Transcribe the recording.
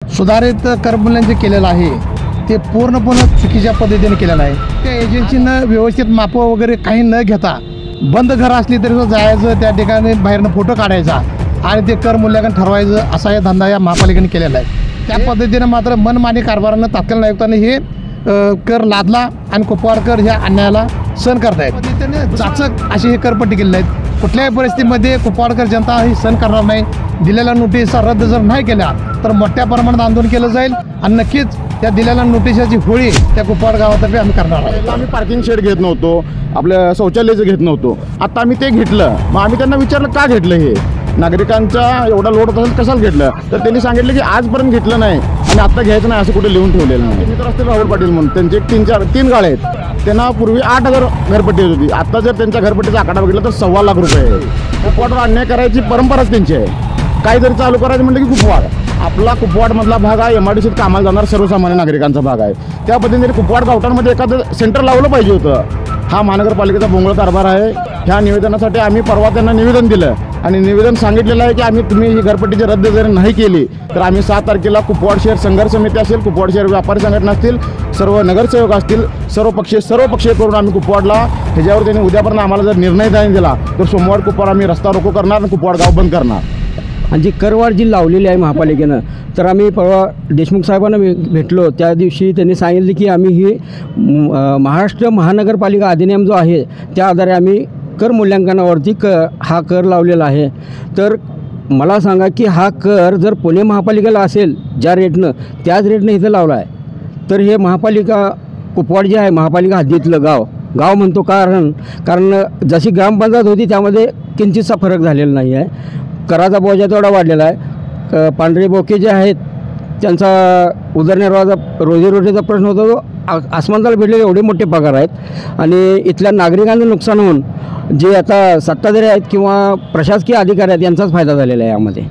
सुधारित करमूल्यांकन जे केलेलं आहे ते पूर्णपणे चुकीच्या पद्धतीने केलेलं आहे। त्या एजन्सीनं व्यवस्थित मापं वगैरे काही न घेता बंद घरं असली तरी जायचं त्या ठिकाणी बाहेरनं फोटो काढायचा आणि ते कर मूल्यांकन ठरवायचं असा हे धंदा या महापालिकेने केलेला आहे। त्या पद्धतीनं मात्र मनमानी कारभारानं तात्काळ आयुक्तांनी हे कर लादला आणि कुपवाडकर ह्या अन्यायाला सहन करतायत। पद्धतीने जाचक अशी हे करपट्टी केलेली आहेत। कुठल्याही परिस्थितीमध्ये कुपवाडकर जनता ही सहन करणार नाही। दिलेल्या नोटीसा रद्द जर नाही केल्या तर मोठ्या प्रमाणात आंदोलन केलं जाईल आणि नक्कीच त्या दिलेल्या नोटिसाची होळी त्या कुपवाड गावातर्फे आम्ही करणार आहोत। आम्ही पार्किंग शेड घेत नव्हतो, आपल्या शौचालयाचं घेत नव्हतो, आता आम्ही ते घेतलं। मग आम्ही त्यांना विचारलं का घेतलं, हे नागरिकांचा एवढा लोड होत असेल कशाला घेतलं, तर त्यांनी सांगितलं की आजपर्यंत घेतलं नाही आणि आता घ्यायचं नाही असं कुठे लिहून ठेवलेलं नाही। मित्र असतील राहुल पाटील म्हणून, त्यांचे एक 3 गाळे आहेत, त्यांना पूर्वी 8,000 घरपट्टी येत होती। आता जर त्यांच्या घरपट्टीचा आकडा बघितला तर 1.25 लाख रुपये आहे। कुपवाडवर अन्याय करायची परंपराच त्यांची आहे। काही जरी चालू करायचं म्हटलं की कुपवाड, आपला कुपवाडमधला भाग हा MIDCत कामाला जाणार सर्वसामान्य नागरिकांचा भाग आहे। त्या पद्धतीने कुपवाड गावठाणमध्ये एखादं सेंटर लावलं पाहिजे होतं। हा महानगरपालिकेचा भोंगळ कारभार आहे। ह्या निवेदनासाठी आम्ही परवा त्यांना निवेदन दिलं आणि निवेदन सांगितलेलं आहे की तुम्ही ही घरपट्टीची रद्द जर नाही केली तर आम्ही 7 तारखेला कुपवाड शहर संघर्ष समिती असेल, कुपवाड शहर व्यापारी संघटना असतील, सर्व नगरसेवक असतील, सर्व पक्षीय करून आम्ही कुपवाडला ह्याच्यावर त्यांनी उद्यापर्यंत आम्हाला जर निर्णय नाही दिला तर सोमवार कुपवाड आम्ही रस्ता रोको करणार आणि कुपवाड गाव बंद करणार। आणि जी करवाढ जी लावलेली आहे महापालिकेनं, तर आम्ही परवा देशमुख साहेबांना भेटलो त्या दिवशी त्यांनी सांगितले की आम्ही ही महाराष्ट्र महानगरपालिका अधिनियम जो आहे त्या आधारे आम्ही कर मूल्यांकनावरती हा कर लावलेला आहे। तर मला सांगा की हा कर जर पुणे महापालिकेला असेल ज्या रेटनं त्याच रेटनं इथं लावला आहे, तर हे महापालिका कुपवाड जे आहे महापालिका हद्दीतलं गाव म्हणतो, कारण जशी ग्रामपंचायत होती त्यामध्ये किंचितसा फरक झालेला नाही आहे। कराचा बोजा तेवढा वाढलेला आहे। पांढरे बोके जे आहेत त्यांचा उदरनिर्वाहाचा रोजीरोटीचा प्रश्न होता, तो आसमानाला भेटलेले एवढे मोठे पगार आहेत आणि इथल्या नागरिकांचं नुकसान होऊन जे आता सत्ताधारी आहेत किंवा प्रशासकीय अधिकारी आहेत यांचाच फायदा झालेला आहे यामध्ये।